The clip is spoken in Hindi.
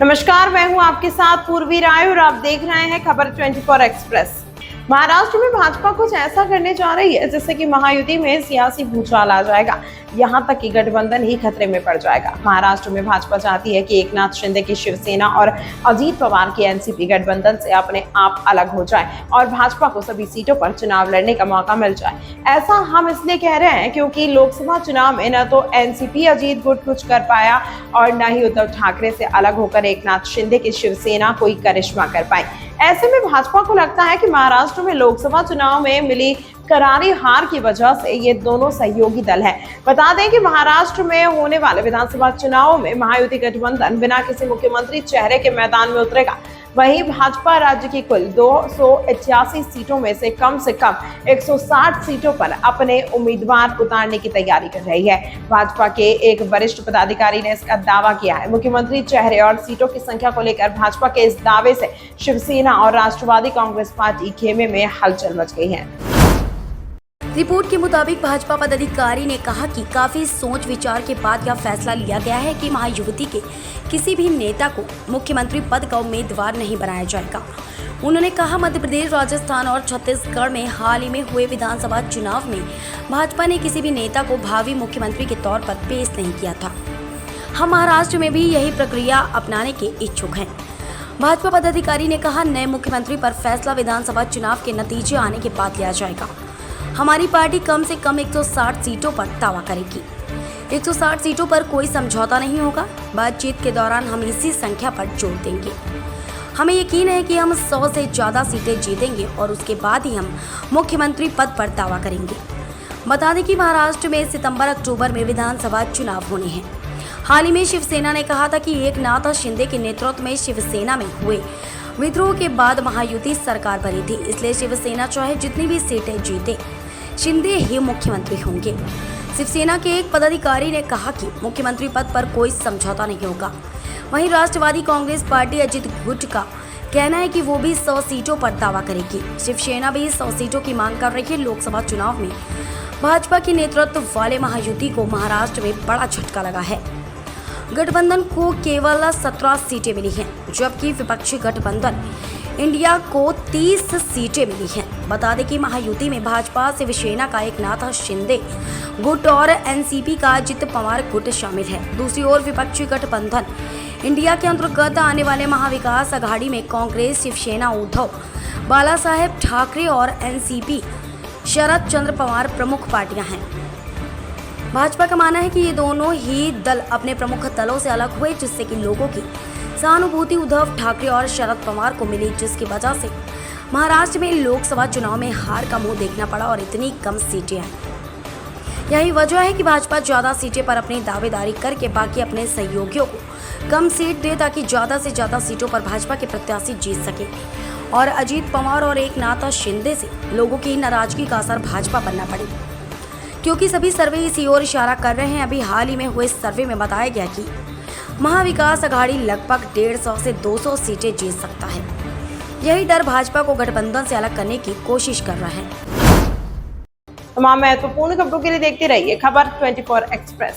नमस्कार, मैं हूं आपके साथ पूर्वी राय और आप देख रहे हैं खबर 24 एक्सप्रेस। महाराष्ट्र में भाजपा कुछ ऐसा करने जा रही है जिससे कि महायुति में सियासी भूचाल आ जाएगा। यहां तक कि गठबंधन ही खतरे में पड़ जाएगा। महाराष्ट्र में भाजपा चाहती है कि एकनाथ शिंदे की शिवसेना और अजीत पवार की एनसीपी गठबंधन से अपने आप अलग हो जाए और भाजपा को सभी सीटों पर चुनाव लड़ने का मौका मिल जाए। ऐसा हम इसलिए कह रहे हैं क्योंकि लोकसभा चुनाव में न तो एनसीपी अजीत गुट कुछ कर पाया और न ही उद्धव ठाकरे से अलग होकर एकनाथ शिंदे की शिवसेना कोई करिश्मा कर पाई। ऐसे में भाजपा को लगता है कि महाराष्ट्र में लोकसभा चुनाव में मिली करारी हार की वजह से ये दोनों सहयोगी दल हैं। बता दें कि महाराष्ट्र में होने वाले विधानसभा चुनावों में महायुति गठबंधन बिना किसी मुख्यमंत्री चेहरे के मैदान में उतरेगा। वहीं भाजपा राज्य की कुल 288 सीटों में से कम 160 सीटों पर अपने उम्मीदवार उतारने की तैयारी कर रही है। भाजपा के एक वरिष्ठ पदाधिकारी ने इसका दावा किया है। मुख्यमंत्री चेहरे और सीटों की संख्या को लेकर भाजपा के इस दावे से शिवसेना और राष्ट्रवादी कांग्रेस पार्टी खेमे में हलचल मच गई है। रिपोर्ट के मुताबिक भाजपा पदाधिकारी ने कहा कि काफी सोच विचार के बाद यह फैसला लिया गया है कि महायुति के किसी भी नेता को मुख्यमंत्री पद का उम्मीदवार नहीं बनाया जाएगा। उन्होंने कहा, मध्य प्रदेश, राजस्थान और छत्तीसगढ़ में हाल ही में हुए विधानसभा चुनाव में भाजपा ने किसी भी नेता को भावी मुख्यमंत्री के तौर पर पेश नहीं किया था। हम महाराष्ट्र में भी यही प्रक्रिया अपनाने के इच्छुक हैं। भाजपा पदाधिकारी ने कहा, नए मुख्यमंत्री पर फैसला विधानसभा चुनाव के नतीजे आने के बाद लिया जाएगा। हमारी पार्टी कम से कम 160 सीटों पर दावा करेगी। 160 सीटों पर कोई समझौता नहीं होगा। बातचीत के दौरान हम इसी संख्या पर जोर देंगे। हमें यकीन है कि हम 100 से ज़्यादा सीटें जीतेंगे और उसके बाद ही हम मुख्यमंत्री पद पर दावा करेंगे। बता दें कि महाराष्ट्र में सितंबर-अक्टूबर में विधानसभा चुनाव होने हैं। हाल ही में शिवसेना ने कहा था कि एकनाथ शिंदे के नेतृत्व में शिवसेना में हुए विद्रोह के बाद महायुति सरकार बनी थी, इसलिए शिवसेना चाहे जितनी भी सीटें जीते, शिंदे ही मुख्यमंत्री होंगे। शिवसेना के एक पदाधिकारी ने कहा कि मुख्यमंत्री पद पर कोई समझौता नहीं होगा। वहीं राष्ट्रवादी कांग्रेस पार्टी अजीत गुट का कहना है कि वो भी 100 सीटों पर दावा करेगी। शिवसेना भी 100 सीटों की मांग कर रही है। लोकसभा चुनाव में भाजपा के नेतृत्व वाले महायुति को महाराष्ट्र में बड़ा झटका लगा है। गठबंधन को केवल 17 सीटें मिली हैं, जबकि विपक्षी गठबंधन इंडिया को 30 सीटें मिली हैं। बता दें कि महायुति में भाजपा शिवसेना का एकनाथ शिंदे गुट और एनसीपी का अजित पवार गुट शामिल है। दूसरी ओर विपक्षी गठबंधन इंडिया के अंतर्गत आने वाले महाविकास आघाड़ी में कांग्रेस, शिवसेना, उद्धव बाला साहेब ठाकरे और एनसीपी शरद चंद्र पवार प्रमुख पार्टियां हैं। भाजपा का मानना है कि ये दोनों ही दल अपने प्रमुख दलों से अलग हुए, जिससे कि लोगों की सहानुभूति उद्धव ठाकरे और शरद पवार को मिली, जिसकी वजह से महाराष्ट्र में लोकसभा चुनाव में हार का मुंह देखना पड़ा और इतनी कम सीटें आई। यही वजह है कि भाजपा ज्यादा सीटें पर अपनी दावेदारी करके बाकी अपने सहयोगियों को कम सीट दे, ताकि ज्यादा से ज्यादा सीटों पर भाजपा के प्रत्याशी जीत सके और अजीत पवार और एकनाथ शिंदे से लोगों की नाराजगी का असर भाजपा बनना पड़े, क्योंकि सभी सर्वे इसी ओर इशारा कर रहे हैं। अभी हाल ही में हुए सर्वे में बताया गया कि महाविकास आघाड़ी लगभग 150 से 200 सीटें जीत सकता है। यही डर भाजपा को गठबंधन से अलग करने की कोशिश कर रहा है। तमाम महत्वपूर्ण खबरों के लिए देखते रहिए खबर 24 एक्सप्रेस।